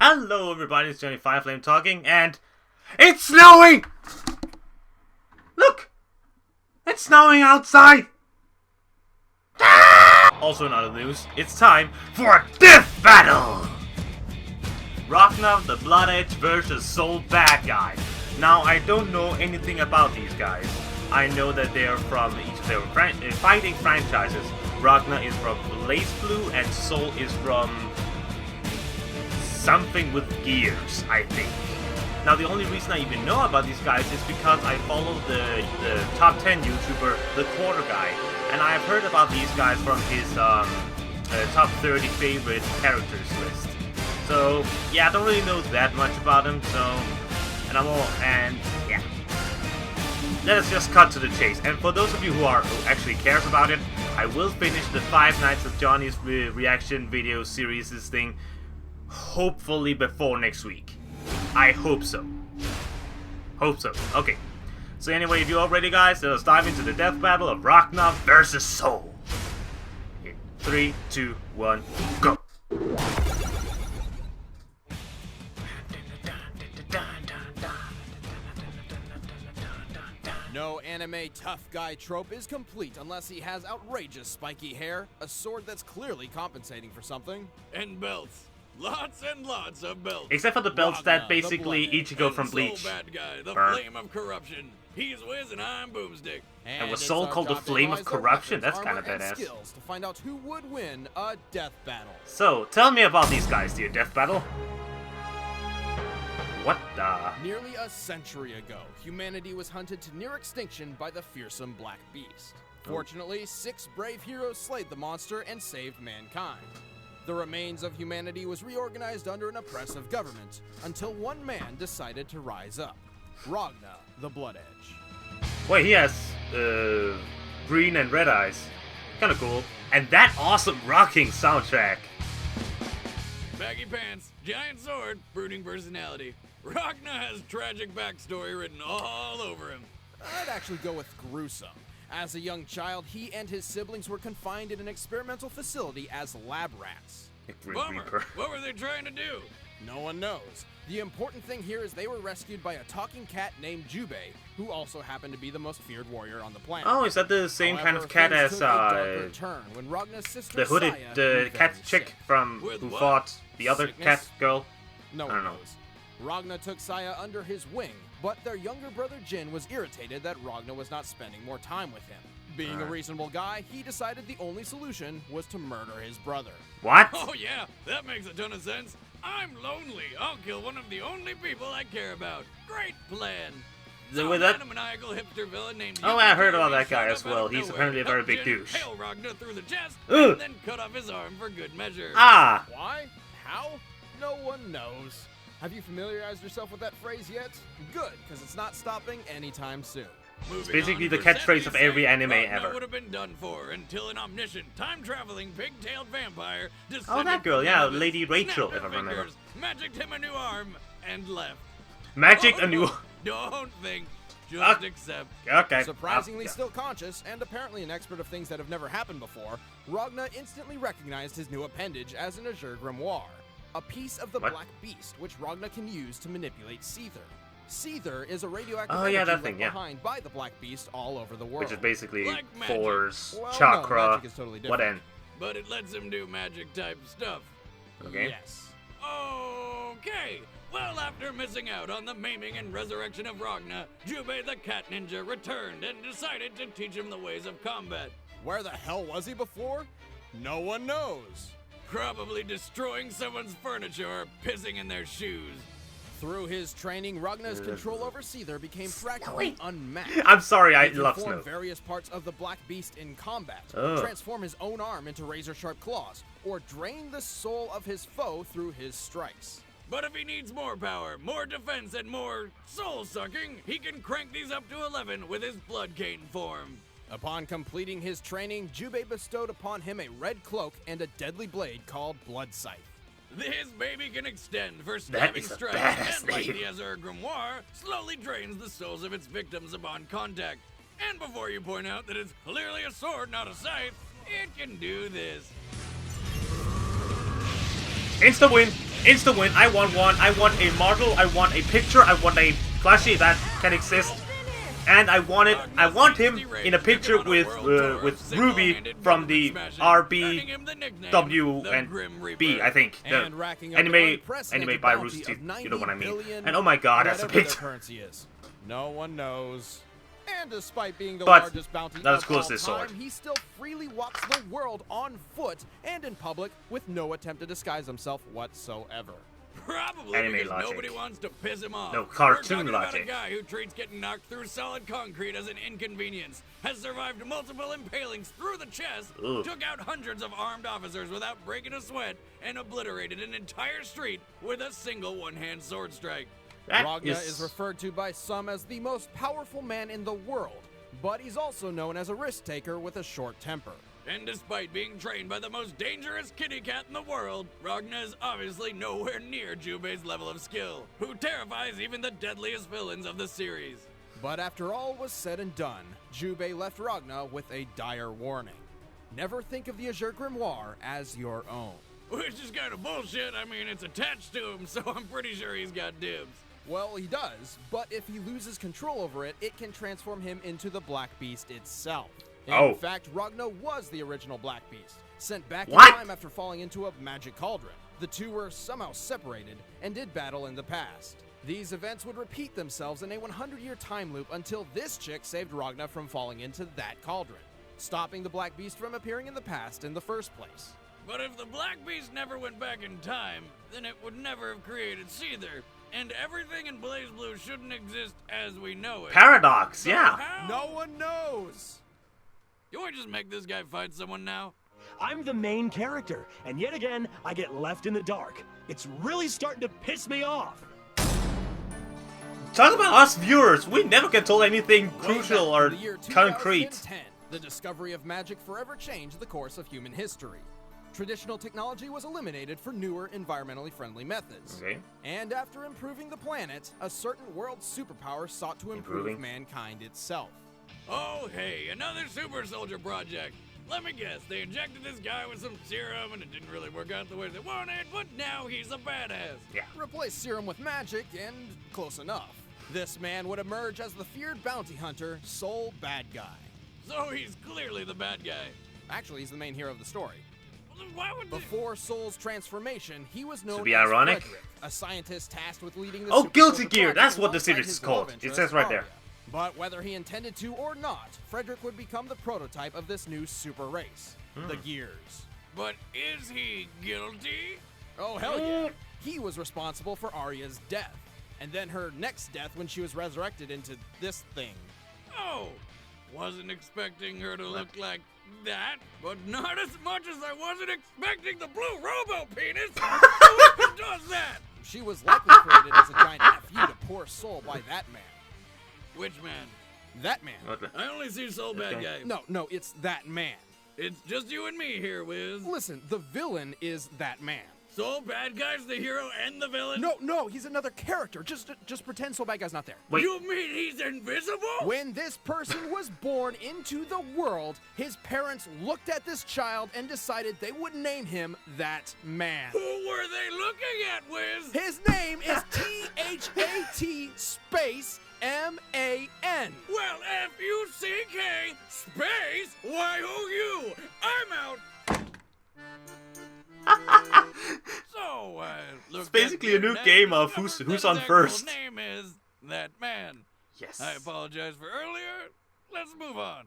Hello everybody, it's JohnnyFerno talking, and it's snowing! Look! It's snowing outside! Also in other news, it's time for a death battle! Ragna the Blood Edge versus Soul Badguy. Now, I don't know anything about these guys. I know that they are from each of their fighting franchises. Ragna is from Blaze Blue, and Soul is from something with gears, I think. Now, the only reason I even know about these guys is because I follow the top 10 YouTuber, The Quarter Guy, and I have heard about these guys from his top 30 favorite characters list. So, yeah, I don't really know that much about him, yeah. Let us just cut to the chase. And for those of you who actually cares about it, I will finish the 5 Nights of Johnny's reaction video series thing, hopefully before next week. I hope so. Okay. So anyway, if you're all ready, guys, let us dive into the death battle of Ragna versus Soul. In 3, 2, 1, go! No anime tough guy trope is complete unless he has outrageous spiky hair, a sword that's clearly compensating for something, and belts. Lots and lots of belts. Except for the belts that basically each go from Bleach. Soul Badguy, the flame of corruption. He's Wiz and I'm Boomstick. And was Soul called the Flame of Corruption? That's kind of badass. Skills to find out who would win a death battle. So, tell me about these guys, dear death battle. What the? Nearly a century ago, humanity was hunted to near extinction by the fearsome Black Beast. Fortunately, 6 brave heroes slayed the monster and saved mankind. The remains of humanity was reorganized under an oppressive government, until one man decided to rise up. Ragna, the Blood Edge. Wait, he has, green and red eyes. Kinda cool. And that awesome rocking soundtrack. Baggy pants, giant sword, brooding personality. Ragna has tragic backstory written all over him. I'd actually go with gruesome. As a young child, he and his siblings were confined in an experimental facility as lab rats. Bummer. What were they trying to do? No one knows. The important thing here is they were rescued by a talking cat named Jubei, who also happened to be the most feared warrior on the planet. Oh, is that the same kind of cat as when Ragna's sister the hooded cat chick from who fought the other cat girl? No one knows. Ragna took Saya under his wing, but their younger brother Jin was irritated that Ragna was not spending more time with him. Being a reasonable guy, he decided the only solution was to murder his brother. What? Oh yeah, that makes a ton of sense. I'm lonely. I'll kill one of the only people I care about. Great plan. A maniacal hipster villain named I heard about that guy as well. He's apparently a very big douche. Hail Ragna through the chest, and then cut off his arm for good measure. Ah! Why? How? No one knows. Have you familiarized yourself with that phrase yet? Good, because it's not stopping anytime soon. It's basically the catchphrase of every anime ever. That would have been done for until an omniscient, time-traveling, pig-tailed vampire descended. Oh, that girl, yeah, Lady Rachel, if I remember. Magicked him a new arm and left. Magicked a new. Don't think, just accept. Okay. Surprisingly still conscious, and apparently an expert of things that have never happened before, Ragna instantly recognized his new appendage as an Azure Grimoire, a piece of the Black Beast which Ragna can use to manipulate Seether. Seether is a radioactive energy left behind by the Black Beast all over the world. Which is basically like force, well, chakra, no, is totally what end? But it lets him do magic-type stuff. Okay. Yes. Okay. Well, after missing out on the maiming and resurrection of Ragna, Jubei the cat ninja returned and decided to teach him the ways of combat. Where the hell was he before? No one knows. Probably destroying someone's furniture or pissing in their shoes. Through his training, Ragna's control over Seether became practically unmatched. I'm sorry, I he love could snow. Various parts of the Black Beast in combat, transform his own arm into razor-sharp claws, or drain the soul of his foe through his strikes. But if he needs more power, more defense, and more soul-sucking, he can crank these up to 11 with his Blood Cane form. Upon completing his training, Jubei bestowed upon him a red cloak and a deadly blade called Blood Scythe. This baby can extend for stabbing strikes, and like the Azure Grimoire, slowly drains the souls of its victims upon contact. And before you point out that it's clearly a sword, not a scythe, it can do this. Insta win! Instant win. I want one. I want a model. I want a picture. I want a plushie that can exist. And I want him in a picture with Ruby from the RBW and B, I think. The anime by Rooster Teeth, you know what I mean. And oh my god, that's a picture. No one knows. And despite being the largest bounty of all time, he still freely walks the world on foot and in public with no attempt to disguise himself whatsoever. Probably anime because logic. Nobody wants to piss him off. No, cartoon We're talking logic. about a guy who treats getting knocked through solid concrete as an inconvenience, has survived multiple impalings through the chest, took out hundreds of armed officers without breaking a sweat, and obliterated an entire street with a single one-hand sword strike. Ragna is referred to by some as the most powerful man in the world, but he's also known as a risk-taker with a short temper. And despite being trained by the most dangerous kitty cat in the world, Ragna is obviously nowhere near Jubei's level of skill, who terrifies even the deadliest villains of the series. But after all was said and done, Jubei left Ragna with a dire warning. Never think of the Azure Grimoire as your own. Which is kind of bullshit. I mean, it's attached to him, so I'm pretty sure he's got dibs. Well, he does, but if he loses control over it, it can transform him into the Black Beast itself. In fact, Ragna was the original Black Beast, sent back in time after falling into a magic cauldron. The two were somehow separated and did battle in the past. These events would repeat themselves in a 100-year time loop until this chick saved Ragna from falling into that cauldron, stopping the Black Beast from appearing in the past in the first place. But if the Black Beast never went back in time, then it would never have created Seether, and everything in BlazBlue shouldn't exist as we know it. Paradox, So yeah. how? No one knows! You want to just make this guy fight someone now? I'm the main character, and yet again, I get left in the dark. It's really starting to piss me off. Talk about us viewers. We never get told anything crucial or In the year concrete. 2010, the discovery of magic forever changed the course of human history. Traditional technology was eliminated for newer, environmentally friendly methods. Okay. And after improving the planet, a certain world superpower sought to improve mankind itself. Oh, hey, another super soldier project. Let me guess, they injected this guy with some serum and it didn't really work out the way they wanted, but now he's a badass. Yeah. Replace serum with magic, and close enough. This man would emerge as the feared bounty hunter, Soul Badguy. So he's clearly the bad guy. Actually, he's the main hero of the story. Well, then why would Before Soul's transformation, he was known To be as ironic? Frederick, a scientist tasked with leading the Oh, Super Guilty Soldier Gear, Project that's what the alongside series his is called. love It interest, says right there. Arya. But whether he intended to or not, Frederick would become the prototype of this new super race, the Gears. But is he guilty? Oh, hell yeah. He was responsible for Arya's death, and then her next death when she was resurrected into this thing. Oh, wasn't expecting her to look like that, but not as much as I wasn't expecting the blue robo penis. Who does that? She was likely created as a giant FU to poor Soul by that man. Which man? That man. What the? I only see Soul Bad Guy. No, it's that man. It's just you and me here, Wiz. Listen, the villain is that man. Soul Bad Guy's the hero and the villain? No, he's another character. Just pretend Soul Bad Guy's not there. Wait. You mean he's invisible? When this person was born into the world, his parents looked at this child and decided they would name him that man. Who were they looking at, Wiz? His name is T-H-A-T space M-A-N. Well, F-U-C-K space Y-O-U. I'm out. So, look. It's basically a new game of who's on first. His name is that man. Yes. I apologize for earlier. Let's move on.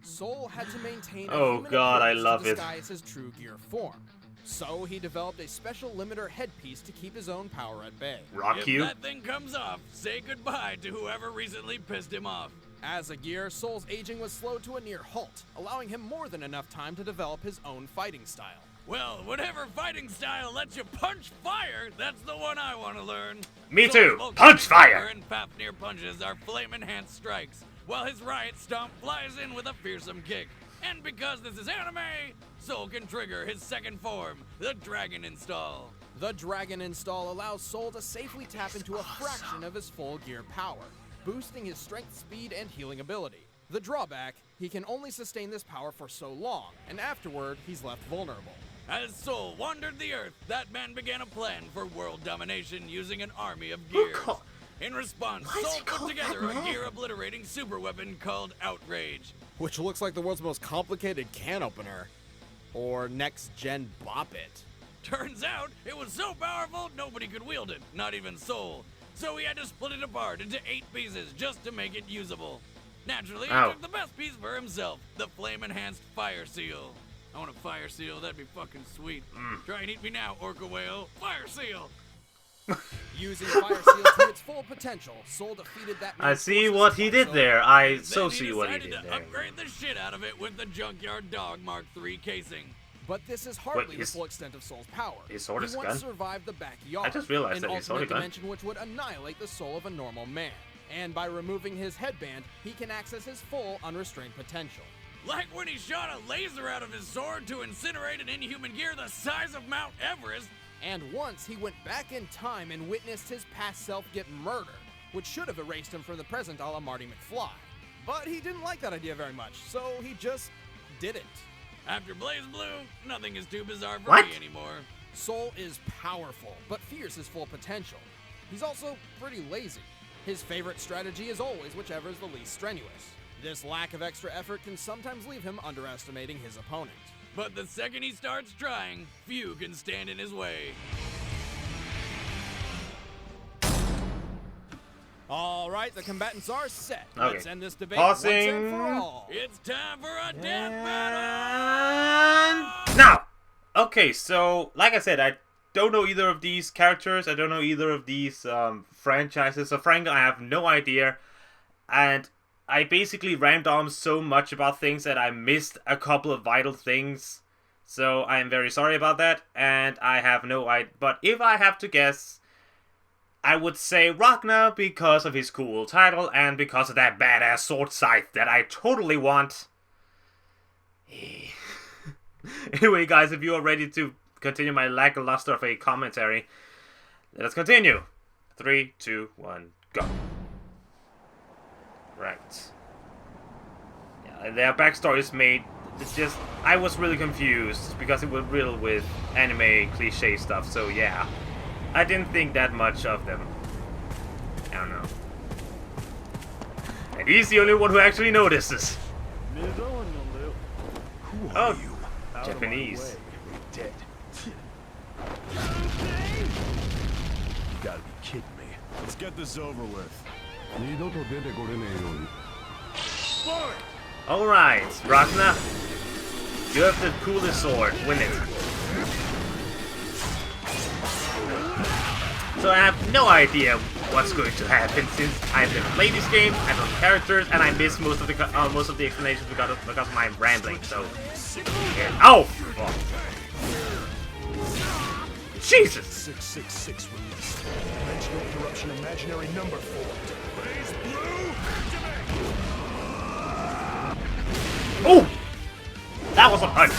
Soul had to maintain Oh, a human God, I appearance love to it. disguise his true gear form. So he developed a special limiter headpiece to keep his own power at bay. Rock If you. that thing comes off, say goodbye to whoever recently pissed him off. As a gear, Soul's aging was slowed to a near halt, allowing him more than enough time to develop his own fighting style. Well, whatever fighting style lets you punch fire, that's the one I want to learn. Me Soul's too. volcanic Punch fire. and Fafnir punches are flame-enhanced strikes, while his riot stomp flies in with a fearsome kick. And because this is anime, Soul can trigger his second form, the Dragon Install. The Dragon Install allows Soul to safely tap into a fraction of his full gear power, boosting his strength, speed, and healing ability. The drawback, he can only sustain this power for so long, and afterward, he's left vulnerable. As Soul wandered the Earth, that man began a plan for world domination using an army of gears. In response, Soul put together a gear-obliterating superweapon called Outrage. Which looks like the world's most complicated can opener. Or next-gen Bop It. Turns out, it was so powerful, nobody could wield it, not even Soul. So he had to split it apart into 8 pieces just to make it usable. Naturally, he took the best piece for himself, the flame-enhanced Fire Seal. I want a Fire Seal, that'd be fucking sweet. Try and eat me now, Orca Whale. Fire Seal! Using Fire Seal to its full potential, Soul defeated that I see what he did there. I so see what he did decided to there. upgrade the shit out of it with the Junkyard Dog Mark III casing. But this is hardly the full extent of Soul's power. His sword is he a once gun? survived the backyard, I just realized an that his sword alternate is a gun. dimension which would annihilate the soul of a normal man. And by removing his headband, he can access his full unrestrained potential. Like when he shot a laser out of his sword to incinerate an inhuman gear the size of Mount Everest. And once he went back in time and witnessed his past self get murdered, which should have erased him from the present a la Marty McFly. But he didn't like that idea very much, so he just didn't. After Blaze Blue, nothing is too bizarre for What? me anymore. Soul is powerful, but fears his full potential. He's also pretty lazy. His favorite strategy is always whichever is the least strenuous. This lack of extra effort can sometimes leave him underestimating his opponent. But the second he starts trying, few can stand in his way. All right, the combatants are set. Okay. Let's end this debate Pausing. once and for all. It's time for a death battle! And now, okay, so like I said, I don't know either of these characters. I don't know either of these franchises. So frankly, I have no idea. And I basically rammed on so much about things that I missed a couple of vital things. So I am very sorry about that. And I have no idea. But if I have to guess, I would say Ragna because of his cool title and because of that badass sword scythe that I totally want. Anyway, guys, if you are ready to continue my lackluster of a commentary, let us continue. 3, 2, 1, go. Right. Yeah, their backstory is made. It's just I was really confused because it was riddled with anime cliche stuff. So yeah, I didn't think that much of them. I don't know. And he's the only one who actually notices. Who Oh, are you? Out of my Japanese. way, you're dead. You gotta be kidding me. Let's get this over with. Alright, Ragna. You have the coolest sword. Win it. So I have no idea what's going to happen since I've never played this game, I don't know the characters, and I missed most of the explanations because of my rambling. So, yeah. Oh, fuck. Jesus! 666 released. Dimensional corruption imaginary number formed. Blaze Blue, Oh! That was a punch!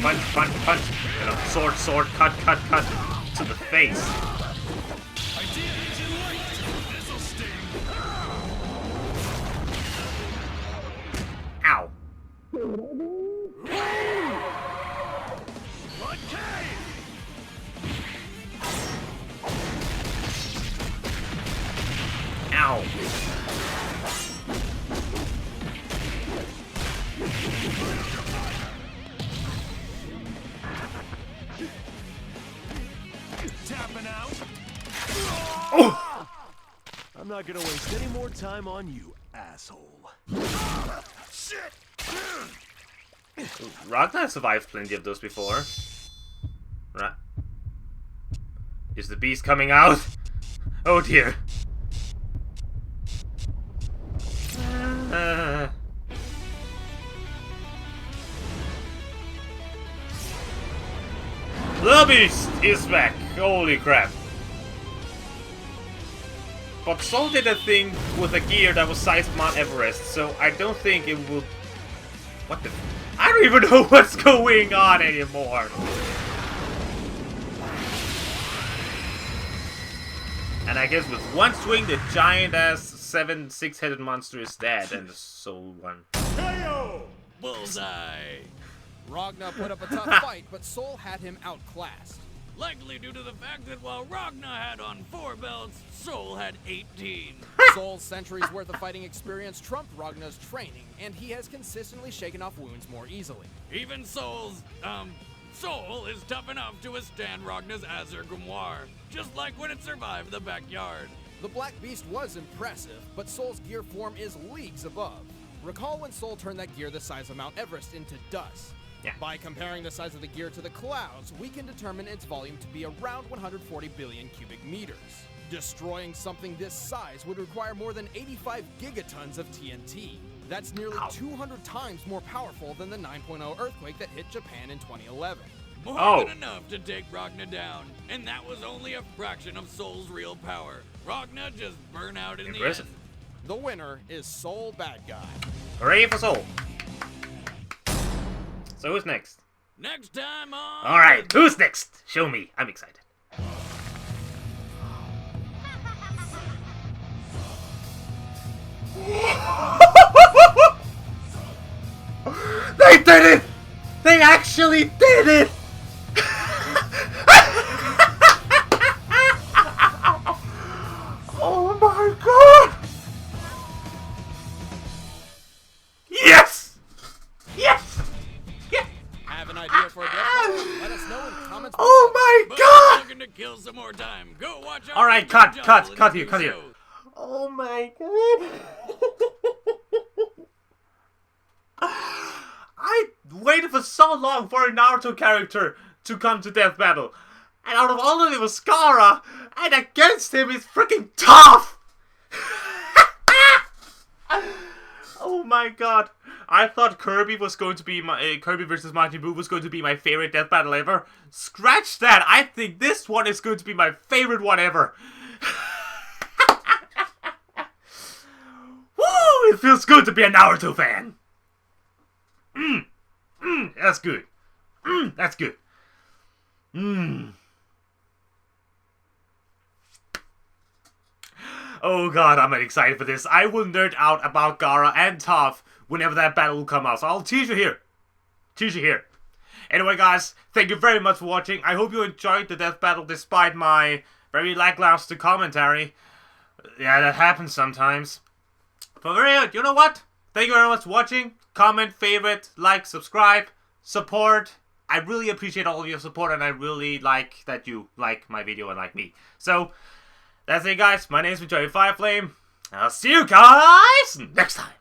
Punch, punch, punch. You know, sword, sword, cut, cut, cut. To the face. Ow. Ow. tapping out. Oh! I'm not gonna waste any more time on you, asshole. Shit! Ragna has survived plenty of those before. Right. Is the beast coming out? Oh dear. The beast is back. Holy crap. But Soul did a thing with a gear that was sized Mount Everest, so I don't think it will... What the... I don't even know what's going on anymore. And I guess with one swing, the giant-ass 6-headed monster is dead, and the Soul won. Bullseye! Ragna put up a tough fight, but Soul had him outclassed. Likely due to the fact that while Ragna had on 4 belts, Soul had 18. Soul's centuries worth of fighting experience trumped Ragna's training, and he has consistently shaken off wounds more easily. Even Soul is tough enough to withstand Ragna's Azure Grimoire, just like when it survived the backyard. The Black Beast was impressive, but Soul's gear form is leagues above. Recall when Soul turned that gear the size of Mount Everest into dust. Yeah. By comparing the size of the gear to the clouds, we can determine its volume to be around 140 billion cubic meters. Destroying something this size would require more than 85 gigatons of TNT. That's nearly 200 times more powerful than the 9.0 earthquake that hit Japan in 2011. More than enough to take Ragna down, and that was only a fraction of Soul's real power. Ragna just burned out in the end. The winner is Soul Badguy. Hooray for Soul. So who's next? Next time on... Alright, who's next? Show me. I'm excited. They did it! They actually did it! Oh my god! Yes! Yes! Yes! Have an idea for a death battle? Let us know in the comments below. Oh my But god! looking to kill some more time. Go watch out. Alright, for the cut jungle here, in cut the here. show. Oh my god. I waited for so long for a Naruto character to come to Death Battle. And out of all of them was Gaara, and against him is freaking tough! Oh my god. I thought Kirby was going to be my Kirby versus Majin Buu was going to be my favorite Death Battle ever. Scratch that. I think this one is going to be my favorite one ever. Woo! It feels good to be a Naruto fan. That's good. That's good. Oh god, I'm excited for this. I will nerd out about Gaara and Toph whenever that battle will come out. So I'll tease you here. Tease you here. Anyway, guys, thank you very much for watching. I hope you enjoyed the death battle despite my very lackluster commentary. Yeah, that happens sometimes. But you know what? Thank you very much for watching. Comment, favorite, like, subscribe, support. I really appreciate all of your support, and I really like that you like my video and like me. So, that's it, guys. My name is JohnnyFerno. I'll see you guys next time.